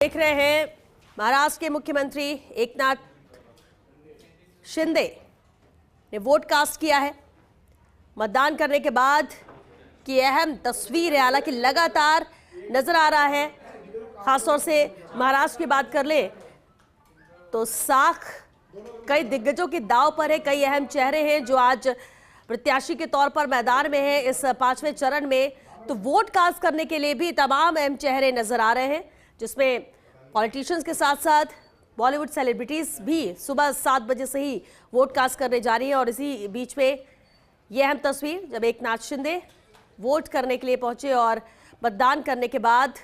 देख रहे हैं महाराष्ट्र के मुख्यमंत्री एकनाथ शिंदे ने वोट कास्ट किया है। मतदान करने के बाद की अहम तस्वीर है, हालांकि लगातार नजर आ रहा है। खासतौर से महाराष्ट्र की बात कर ले तो साख कई दिग्गजों के दांव पर है। कई अहम चेहरे हैं जो आज प्रत्याशी के तौर पर मैदान में हैं इस पांचवें चरण में। तो वोट कास्ट करने के लिए भी तमाम अहम चेहरे नजर आ रहे हैं, जिसमें पॉलिटिशियंस के साथ साथ बॉलीवुड सेलिब्रिटीज भी सुबह 7 बजे से ही वोट कास्ट करने जा रही है। और इसी बीच में यह अहम तस्वीर जब एकनाथ शिंदे वोट करने के लिए पहुंचे और मतदान करने के बाद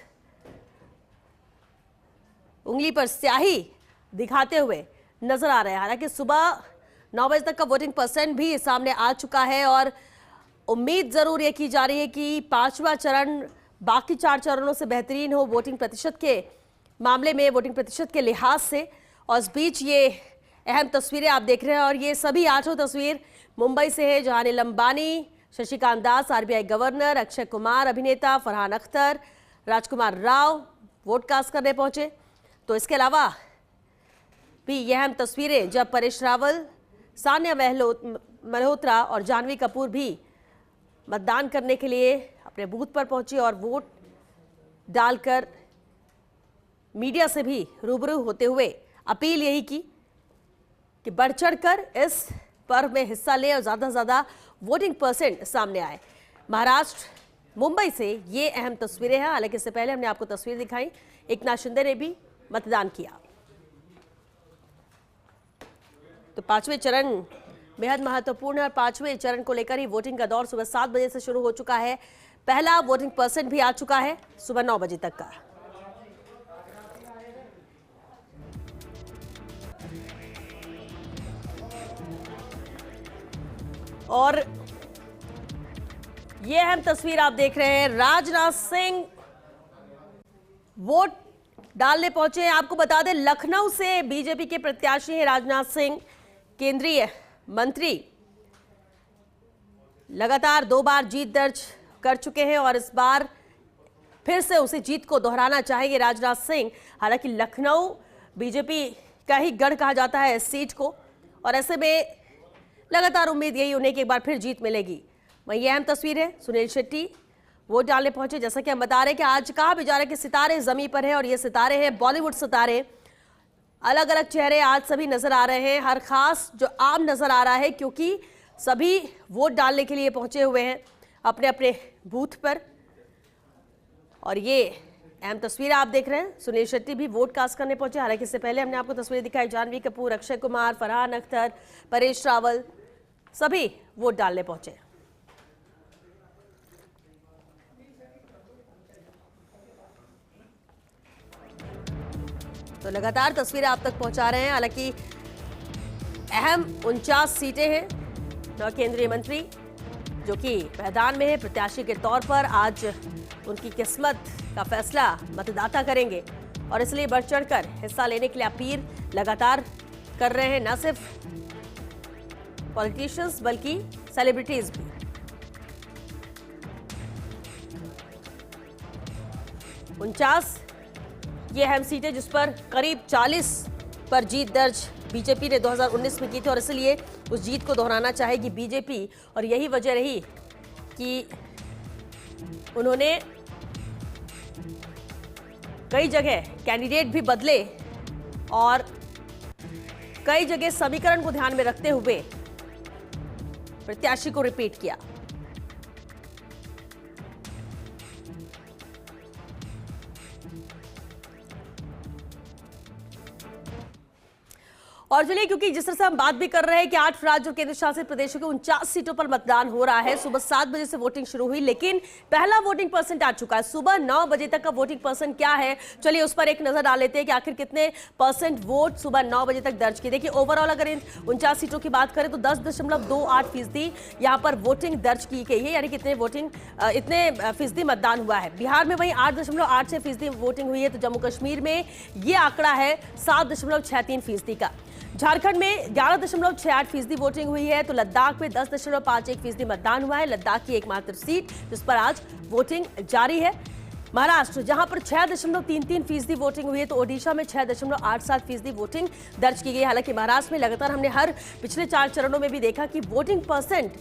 उंगली पर स्याही दिखाते हुए नजर आ रहे हैं। हालांकि सुबह 9 बजे तक का वोटिंग परसेंट भी सामने आ चुका है और उम्मीद जरूर ये की जा रही है कि पांचवा चरण बाकी 4 चरणों से बेहतरीन हो वोटिंग प्रतिशत के मामले में, वोटिंग प्रतिशत के लिहाज से। और इस बीच ये अहम तस्वीरें आप देख रहे हैं और ये सभी 8 तस्वीर मुंबई से है, जहां अनिल अंबानी, शशिकांत दास, आरबीआई गवर्नर, अक्षय कुमार, अभिनेता फरहान अख्तर, राजकुमार राव वोट कास्ट करने पहुंचे। तो इसके अलावा भी यह अहम तस्वीरें जब परेश रावल, सान्या मल्होत्रा और जानवी कपूर भी मतदान करने के लिए अपने बूथ पर पहुंचे और वोट डालकर मीडिया से भी रूबरू होते हुए अपील यही की कि बढ़ चढ़कर इस पर्व में हिस्सा लें और ज़्यादा से ज़्यादा वोटिंग परसेंट सामने आए। महाराष्ट्र मुंबई से ये अहम तस्वीरें हैं। हालांकि इससे पहले हमने आपको तस्वीर दिखाई, एकनाथ शिंदे ने भी मतदान किया। तो पांचवें चरण बेहद महत्वपूर्ण है और पांचवें चरण को लेकर ही वोटिंग का दौर सुबह 7 बजे से शुरू हो चुका है। पहला वोटिंग परसेंट भी आ चुका है सुबह 9 बजे तक का। और ये अहम तस्वीर आप देख रहे हैं, राजनाथ सिंह वोट डालने पहुंचे हैं। आपको बता दें लखनऊ से बीजेपी के प्रत्याशी हैं राजनाथ सिंह, केंद्रीय मंत्री, लगातार 2 बार जीत दर्ज कर चुके हैं और इस बार फिर से उसी जीत को दोहराना चाहेंगे राजनाथ सिंह। हालांकि लखनऊ बीजेपी का ही गढ़ कहा जाता है इस सीट को और ऐसे में लगातार उम्मीद यही उन्हें कि एक बार फिर जीत मिलेगी। वहीं यह अहम तस्वीर है, सुनील शेट्टी वोट डालने पहुंचे। जैसा कि हम बता रहे हैं कि आज कहा भी जा रहा है कि सितारे जमीन पर हैं और ये सितारे हैं बॉलीवुड सितारे। अलग अलग चेहरे आज सभी नजर आ रहे हैं, हर खास जो आम नजर आ रहा है क्योंकि सभी वोट डालने के लिए पहुंचे हुए हैं अपने अपने बूथ पर। और ये अहम तस्वीर आप देख रहे हैं, सुनील शेट्टी भी वोट कास्ट करने पहुंचे। हालांकि इससे पहले हमने आपको तस्वीरें दिखाई, जानवी कपूर, अक्षय कुमार, फरहान अख्तर, परेश रावल सभी वोट डालने पहुंचे। तो लगातार तस्वीरें आप तक पहुंचा रहे हैं। हालांकि अहम 49 सीटें हैं। केंद्रीय मंत्री जो कि मैदान में है प्रत्याशी के तौर पर, आज उनकी किस्मत का फैसला मतदाता करेंगे और इसलिए बढ़ चढ़कर हिस्सा लेने के लिए अपील लगातार कर रहे हैं न सिर्फ पॉलिटिशियंस बल्कि सेलिब्रिटीज भी। उनचास ये अहम सीटें जिस पर करीब 40 पर जीत दर्ज बीजेपी ने 2019 में की थी और इसलिए उस जीत को दोहराना चाहेगी बीजेपी। और यही वजह रही कि उन्होंने कई जगह कैंडिडेट भी बदले और कई जगह समीकरण को ध्यान में रखते हुए प्रत्याशी को रिपीट किया। और चलिए, क्योंकि जिस तरह से हम बात भी कर रहे हैं कि 8 राज्य और केंद्र शासित प्रदेशों के 49 सीटों पर मतदान हो रहा है। सुबह 7 बजे से वोटिंग शुरू हुई, लेकिन पहला वोटिंग परसेंट आ चुका है। सुबह 9 बजे तक का वोटिंग परसेंट क्या है, चलिए उस पर एक नजर डाल लेते हैं कि आखिर कितने परसेंट वोट सुबह 9 बजे तक दर्ज किए। देखिए ओवरऑल अगर इन 49 सीटों की बात करें तो 10.28% यहाँ पर वोटिंग दर्ज की गई है, यानी कि इतने फीसदी मतदान हुआ है। बिहार में वहीं 8.86% वोटिंग हुई है, तो जम्मू कश्मीर में ये आंकड़ा है 7.63% का। झारखंड में 11.68% वोटिंग हुई है, तो लद्दाख में 10.51% मतदान हुआ है। लद्दाख की एकमात्र सीट जिस पर आज वोटिंग जारी है। महाराष्ट्र जहां पर 6.33% वोटिंग हुई है, तो ओडिशा में 6.87% वोटिंग दर्ज की गई। हालांकि महाराष्ट्र में लगातार हमने हर पिछले 4 चरणों में भी देखा कि वोटिंग परसेंट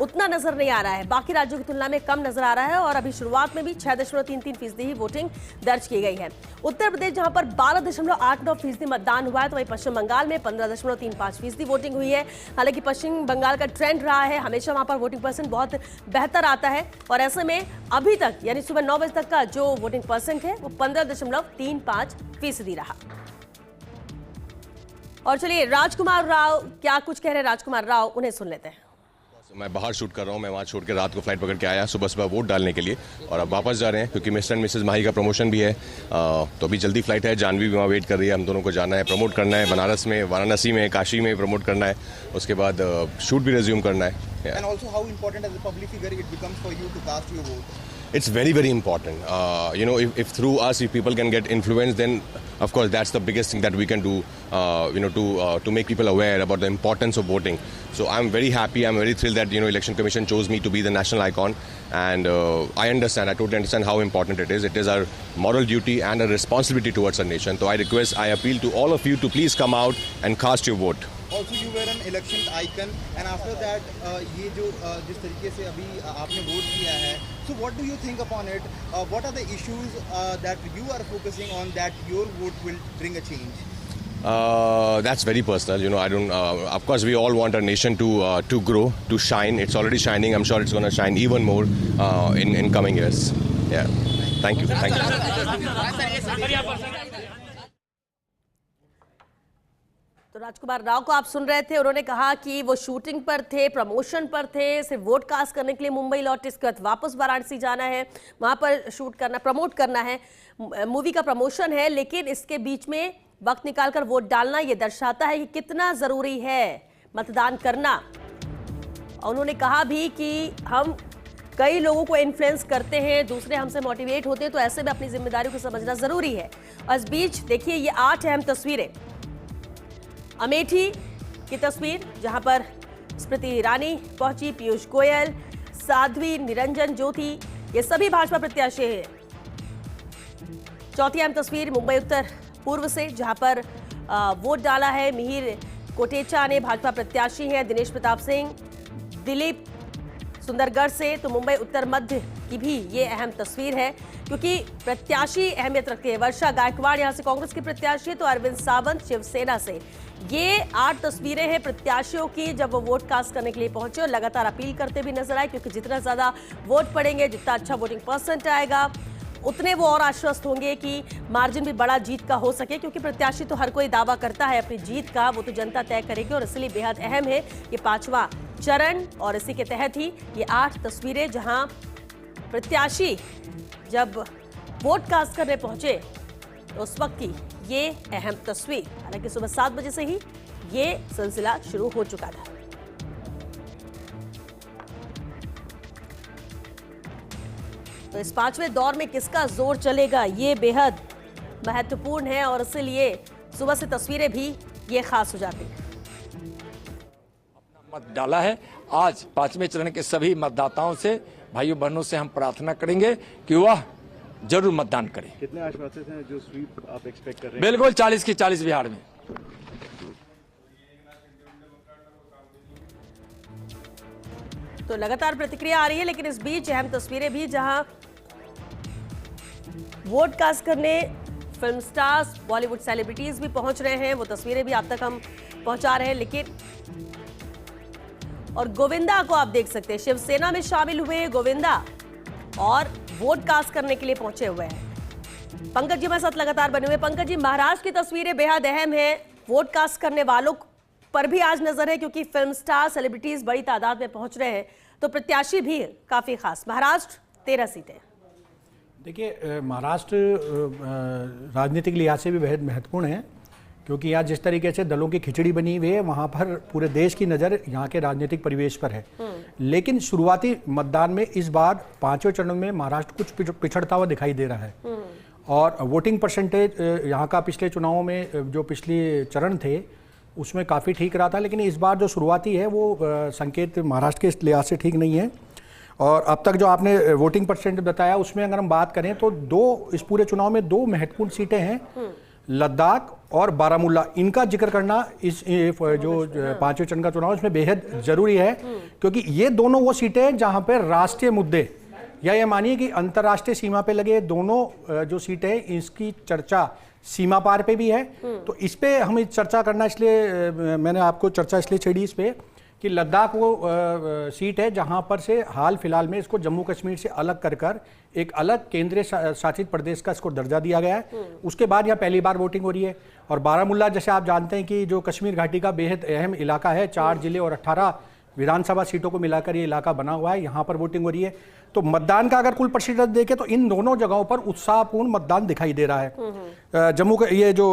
उतना नजर नहीं आ रहा है, बाकी राज्यों की तुलना में कम नजर आ रहा है। और अभी शुरुआत में भी 6.33% ही वोटिंग दर्ज की गई है। उत्तर प्रदेश जहां पर 12.89% मतदान हुआ है, तो वहीं पश्चिम बंगाल में 15.35% वोटिंग हुई है। हालांकि पश्चिम बंगाल का ट्रेंड रहा है, हमेशा वहां पर वोटिंग परसेंट बहुत बेहतर आता है। और ऐसे में अभी तक यानी सुबह 9 बजे तक का जो वोटिंग परसेंट है वो 15.35% रहा। और चलिए राजकुमार राव क्या कुछ कह रहे हैं, राजकुमार राव उन्हें सुन लेते हैं। मैं बाहर शूट कर रहा हूँ, मैं वहाँ छोड़ के रात को फ्लाइट पकड़ के आया सुबह सुबह वोट डालने के लिए, और अब वापस जा रहे हैं क्योंकि मिस्टर एंड मिसेस माही का प्रमोशन भी है। तो अभी जल्दी फ्लाइट है, जानवी भी वहाँ वेट कर रही है। हम दोनों को जाना है, प्रमोट करना है बनारस में, वाराणसी में, काशी में प्रमोट करना है। उसके बाद शूट भी रिज्यूम करना है। And also how important as a public figure it becomes for you to cast your vote? It's very, very important. If through us, if people can get influence, then of course that's the biggest thing that we can do. To make people aware about the importance of voting. So I'm very happy. I'm very thrilled that Election Commission chose me to be the national icon, and I understand. I totally understand how important it is. It is our moral duty and a responsibility towards our nation. So I appeal to all of you to please come out and cast your vote. Also you were an election icon, and after that ये जो जिस तरीके से अभी आपने vote किया है, so what do you think upon it? What are the issues that you are focusing on that your vote will bring a change? That's very personal. I don't. Of course, we all want our nation to grow, to shine. It's already shining. I'm sure it's going to shine even more in coming years. Yeah. Thank you. Thank you. तो राजकुमार राव को आप सुन रहे थे, उन्होंने कहा कि वो shooting पर थे, प्रमोशन पर थे, सिर्फ वोट कास्ट करने के लिए मुंबई लौटे, इसके बाद वापस वाराणसी जाना है, वहां पर शूट करना, प्रमोट करना है, मूवी का प्रमोशन है। लेकिन इसके बीच में वक्त निकालकर वोट डालना ये दर्शाता है कि कितना जरूरी है मतदान करना। और उन्होंने कहा भी कि हम कई लोगों को इन्फ्लुएंस करते हैं, दूसरे हमसे मोटिवेट होते हैं, तो ऐसे में अपनी जिम्मेदारी को समझना जरूरी है। और इस बीच देखिए ये 8 अहम तस्वीरें। अमेठी की तस्वीर जहां पर स्मृति ईरानी पहुंची, पीयूष गोयल, साध्वी निरंजन ज्योति, ये सभी भाजपा प्रत्याशी हैं। चौथी अहम तस्वीर मुंबई उत्तर पूर्व से जहां पर वोट डाला है मिहिर कोटेचा ने, भाजपा प्रत्याशी हैं। दिनेश प्रताप सिंह, दिलीप सुंदरगढ़ से, तो मुंबई उत्तर मध्य की भी ये अहम तस्वीर है क्योंकि प्रत्याशी अहमियत रखती है। वर्षा गायकवाड़ यहां से कांग्रेस की प्रत्याशी, तो अरविंद सावंत शिवसेना से। ये 8 तस्वीरें हैं प्रत्याशियों की जब वो वोट कास्ट करने के लिए पहुंचे और लगातार अपील करते भी नजर आए, क्योंकि जितना ज्यादा वोट पड़ेंगे, जितना अच्छा वोटिंग परसेंट आएगा, उतने वो और आश्वस्त होंगे कि मार्जिन भी बड़ा जीत का हो सके। क्योंकि प्रत्याशी तो हर कोई दावा करता है अपनी जीत का, वो तो जनता तय करेगी, और इसलिए बेहद अहम है ये 5वां चरण। और इसी के तहत ही ये 8 तस्वीरें जहां प्रत्याशी जब वोट कास्ट करने पहुंचे तो उस वक्त की ये अहम तस्वीर। हालांकि सुबह 7 बजे से ही ये सिलसिला शुरू हो चुका था। तो इस 5वें दौर में किसका जोर चलेगा ये बेहद महत्वपूर्ण है, और इसलिए सुबह से तस्वीरें भी ये खास हो जाती हैं। मत डाला है। आज 5वें चरण के सभी मतदाताओं से, भाइयों बहनों से हम प्रार्थना करेंगे कि वह जरूर मतदान करें। कितने आश्वासित हैं जो स्वीप आप एक्सपेक्ट कर रहे हैं? बिल्कुल 40 की 40 बिहार में। तो लगातार प्रतिक्रिया आ रही है, लेकिन इस बीच अहम तस्वीरें भी जहां वोट कास्ट करने फिल्म स्टार्स, बॉलीवुड सेलिब्रिटीज भी पहुंच रहे हैं, वो तस्वीरें भी आप तक हम पहुंचा रहे हैं। लेकिन और गोविंदा को आप देख सकते हैं, शिवसेना में शामिल हुए गोविंदा और वोट कास्ट करने के लिए पहुंचे हुए हैं। पंकज जी हमारे साथ लगातार बने हुए। पंकज जी, महाराष्ट्र की तस्वीरें बेहद अहम है, वोट कास्ट करने वालों पर भी आज नजर है क्योंकि फिल्म स्टार, सेलिब्रिटीज बड़ी तादाद में पहुंच रहे हैं, तो प्रत्याशी भी काफी खास। महाराष्ट्र 13 सीटें। देखिए, महाराष्ट्र राजनीतिक लिहाज से भी बेहद महत्वपूर्ण है क्योंकि यहाँ जिस तरीके से दलों की खिचड़ी बनी हुई है, वहाँ पर पूरे देश की नज़र यहाँ के राजनीतिक परिवेश पर है। लेकिन शुरुआती मतदान में इस बार 5वें चरण में महाराष्ट्र कुछ पिछड़ता हुआ दिखाई दे रहा है, और वोटिंग परसेंटेज यहाँ का पिछले चुनावों में जो पिछले चरण थे उसमें काफ़ी ठीक रहा था, लेकिन इस बार जो शुरुआती है वो संकेत महाराष्ट्र के इस लिहाज से ठीक नहीं है। और अब तक जो आपने वोटिंग परसेंट बताया उसमें अगर हम बात करें तो इस पूरे चुनाव में 2 महत्वपूर्ण सीटें हैं, लद्दाख और बारामूला। इनका जिक्र करना इस जो 5वें चरण का चुनाव इसमें बेहद जरूरी है, क्योंकि ये दोनों वो सीटें हैं जहां पर राष्ट्रीय मुद्दे या ये मानिए कि अंतर्राष्ट्रीय सीमा पे लगे दोनों जो सीटें हैं इसकी चर्चा सीमा पार पे भी है। तो इस पे हम चर्चा करना, इसलिए मैंने आपको चर्चा इसलिए छेड़ी इस पे कि लद्दाख वो सीट है जहां पर से हाल फिलहाल में इसको जम्मू कश्मीर से अलग कर एक अलग केंद्रीय शासित प्रदेश का इसको दर्जा दिया गया है। उसके बाद यहाँ पहली बार वोटिंग हो रही है। और बारामूला जैसे आप जानते हैं कि जो कश्मीर घाटी का बेहद अहम इलाका है, 4 जिले और 18 विधानसभा सीटों को मिलाकर ये इलाका बना हुआ है, यहाँ पर वोटिंग हो रही है। तो मतदान का अगर कुल प्रतिशत देखें तो इन दोनों जगहों पर उत्साहपूर्ण मतदान दिखाई दे रहा है। जम्मू का ये जो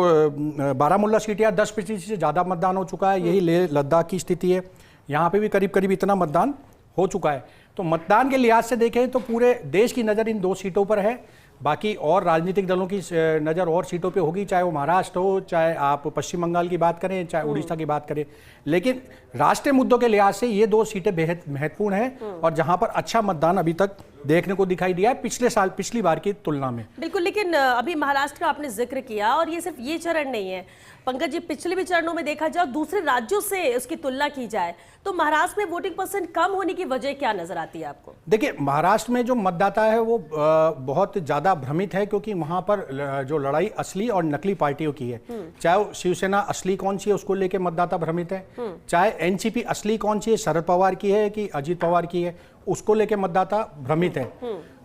बारामूला सीट है 10% से ज़्यादा मतदान हो चुका है। यही लेह लद्दाख की स्थिति है, यहाँ पे भी करीब करीब इतना मतदान हो चुका है। तो मतदान के लिहाज से देखें तो पूरे देश की नज़र इन 2 सीटों पर है। बाकी और राजनीतिक दलों की नज़र और सीटों पे होगी, चाहे वो महाराष्ट्र हो, चाहे आप पश्चिम बंगाल की बात करें, चाहे उड़ीसा की बात करें। लेकिन राष्ट्रीय मुद्दों के लिहाज से ये 2 सीटें बेहद महत्वपूर्ण हैं और जहां पर अच्छा मतदान अभी तक देखने को दिखाई दिया है पिछली बार की तुलना में। बिल्कुल, लेकिन अभी महाराष्ट्र का आपने जिक्र किया और ये सिर्फ ये चरण नहीं है पंकज जी, पिछले भी चरणों में देखा जाए, दूसरे राज्यों से उसकी तुलना की जाए तो महाराष्ट्र में वोटिंग परसेंट कम होने की वजह क्या नजर आती है आपको? देखिए, महाराष्ट्र में जो मतदाता है वो बहुत ज्यादा भ्रमित है, क्योंकि वहां पर जो लड़ाई असली और नकली पार्टियों की है। चाहे वो शिवसेना असली कौन सी है उसको लेके मतदाता भ्रमित है, चाहे एनसीपी असली कौन सी है, शरद पवार की है कि अजीत पवार की है, उसको लेके मतदाता भ्रमित है।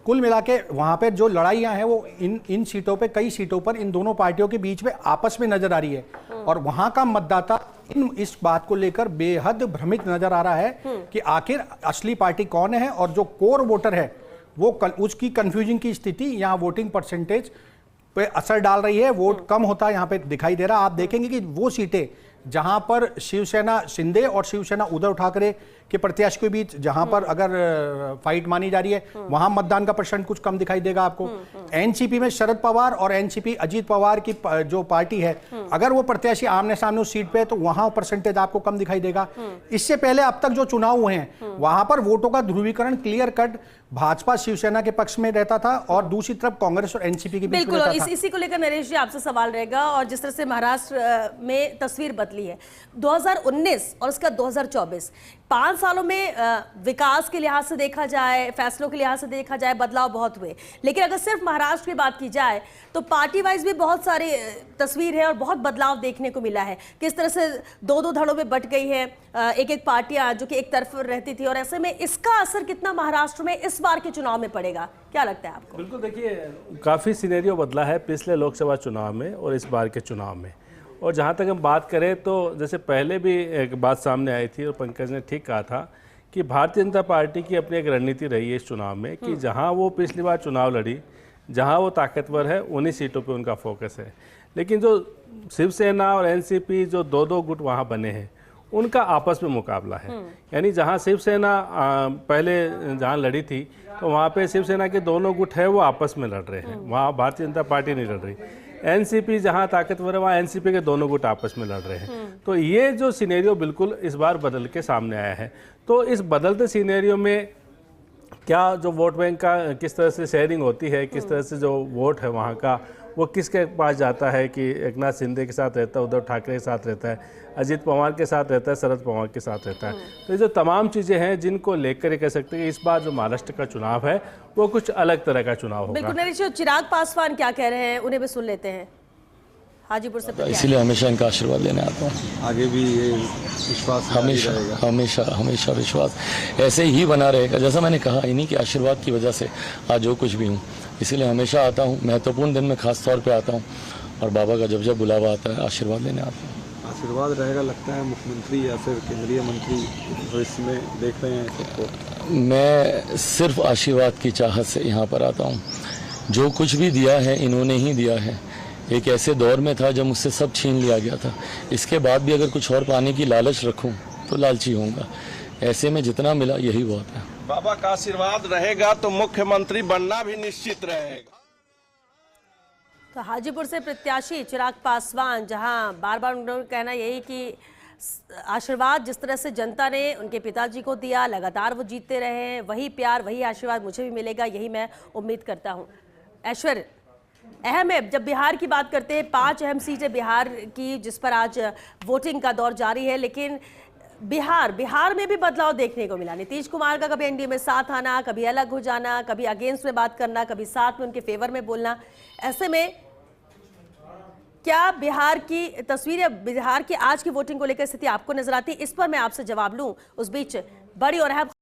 कुल मिला के वहां पे जो लड़ाइयां हैं वो इन सीटों पे, कई सीटों पर इन दोनों पार्टियों के बीच में आपस में नजर आ रही है। और वहां का मतदाता इस बात को लेकर बेहद भ्रमित नजर आ रहा है कि आखिर असली पार्टी कौन है, और जो कोर वोटर है वो उसकी कंफ्यूजन की स्थिति यहाँ वोटिंग परसेंटेज पे असर डाल रही है। वोट कम होता है यहाँ पे दिखाई दे रहा। आप देखेंगे कि वो सीटें जहां पर शिवसेना शिंदे और शिवसेना उद्धव ठाकरे के प्रत्याशी के बीच जहां पर अगर फाइट मानी जा रही है, वहां मतदान का परसेंट कुछ कम दिखाई देगा आपको। एनसीपी में शरद पवार और एनसीपी अजीत पवार की जो पार्टी है, अगर वो प्रत्याशी आमने सामने उस सीट पे है तो वहां परसेंटेज आपको कम दिखाई देगा। इससे पहले अब तक जो चुनाव हुए हैं वहां पर वोटों का ध्रुवीकरण क्लियर कट भाजपा शिवसेना के पक्ष में रहता था और दूसरी तरफ कांग्रेस और एनसीपी के बीच में रहता था। बिल्कुल, इसी को लेकर नरेश जी आपसे सवाल रहेगा। और जिस तरह से महाराष्ट्र में तस्वीर बदली है 2019 और उसका 2024, 5 सालों में विकास के लिहाज से देखा जाए, फैसलों के लिहाज से देखा जाए, बदलाव बहुत हुए। लेकिन अगर सिर्फ महाराष्ट्र की बात की जाए तो पार्टी वाइज भी बहुत सारी तस्वीर है और बहुत बदलाव देखने को मिला है। किस तरह से 2-2 धड़ों में बट गई है एक पार्टियां जो कि एक तरफ रहती थी, और ऐसे में इसका असर कितना महाराष्ट्र में इस बार के चुनाव में पड़ेगा, क्या लगता है आपको? बिल्कुल, देखिए काफ़ी सिनेरियो बदला है पिछले लोकसभा चुनाव में और इस बार के चुनाव में। और जहाँ तक हम बात करें तो जैसे पहले भी एक बात सामने आई थी और पंकज ने ठीक कहा था कि भारतीय जनता पार्टी की अपनी एक रणनीति रही है इस चुनाव में कि जहाँ वो पिछली बार चुनाव लड़ी, जहाँ वो ताकतवर है उन्हीं सीटों पे उनका फोकस है। लेकिन जो शिवसेना और एनसीपी जो 2-2 गुट वहाँ बने हैं उनका आपस में मुकाबला है। यानी जहाँ शिवसेना पहले जहाँ लड़ी थी तो वहाँ पे शिवसेना के दोनों गुट है वो आपस में लड़ रहे हैं, वहाँ भारतीय जनता पार्टी नहीं लड़ रही। एनसीपी जहां ताकतवर है वहाँ एनसीपी के दोनों गुट आपस में लड़ रहे हैं। तो ये जो सिनेरियो बिल्कुल इस बार बदल के सामने आया है। तो इस बदलते सिनेरियो में क्या जो वोट बैंक का किस तरह से शेयरिंग होती है, किस तरह से जो वोट है वहाँ का वो किसके पास जाता है, कि एक नाथ शिंदे के साथ रहता है, उद्धव ठाकरे के साथ रहता है, अजीत पवार के साथ रहता है, शरद पवार के साथ रहता है। तो ये जो तमाम चीज़ें हैं जिनको लेकर कह सकते हैं कि इस बार जो महाराष्ट्र का चुनाव है वो कुछ अलग तरह का चुनाव होगा। बिल्कुल नरेश, चिराग पासवान क्या कह रहे हैं उन्हें भी सुन लेते हैं। हाजीपुर से इसीलिए हमेशा इनका आशीर्वाद लेने आता हूँ। आगे भी ये विश्वास हमेशा हमेशा हमेशा विश्वास ऐसे ही बना रहेगा। जैसा मैंने कहा, इन्हीं के आशीर्वाद की वजह से आज जो कुछ भी हूँ, इसीलिए हमेशा आता हूँ। महत्वपूर्ण दिन में खास तौर पे आता हूँ और बाबा का जब जब बुलावा आता है आशीर्वाद लेने आता हूँ। आशीर्वाद रहेगा लगता है मुख्यमंत्री या फिर केंद्रीय मंत्री भविष्य में देख रहे हैं सबको? मैं सिर्फ आशीर्वाद की चाहत से यहाँ पर आता हूँ। जो कुछ भी दिया है इन्होंने ही दिया है। एक ऐसे दौर में था जब मुझसे सब छीन लिया गया था। इसके बाद भी अगर कुछ और पाने की लालच रखूं तो लालची होऊंगा। ऐसे में जितना मिला यही बहुत है। बाबा का आशीर्वाद रहेगा तो मुख्यमंत्री बनना भी निश्चित रहेगा। तो हाजीपुर से प्रत्याशी चिराग पासवान, जहां बार बार उन्होंने कहना यही कि आशीर्वाद जिस तरह से जनता ने उनके पिताजी को दिया, लगातार वो जीतते रहे हैं, वही प्यार वही आशीर्वाद मुझे भी मिलेगा, यही मैं उम्मीद करता हूं। ऐश्वर्य, अहम है जब बिहार की बात करते हैं, 5 अहम सीटें बिहार की जिस पर आज वोटिंग का दौर जारी है, लेकिन बिहार में भी बदलाव देखने को मिला। नीतीश कुमार का कभी एनडीए में साथ आना, कभी अलग हो जाना, कभी अगेंस्ट में बात करना, कभी साथ में उनके फेवर में बोलना। ऐसे में क्या बिहार की तस्वीर, बिहार की आज की वोटिंग को लेकर स्थिति आपको नजर आती है? इस पर मैं आपसे जवाब लूं, उस बीच बड़ी और अहम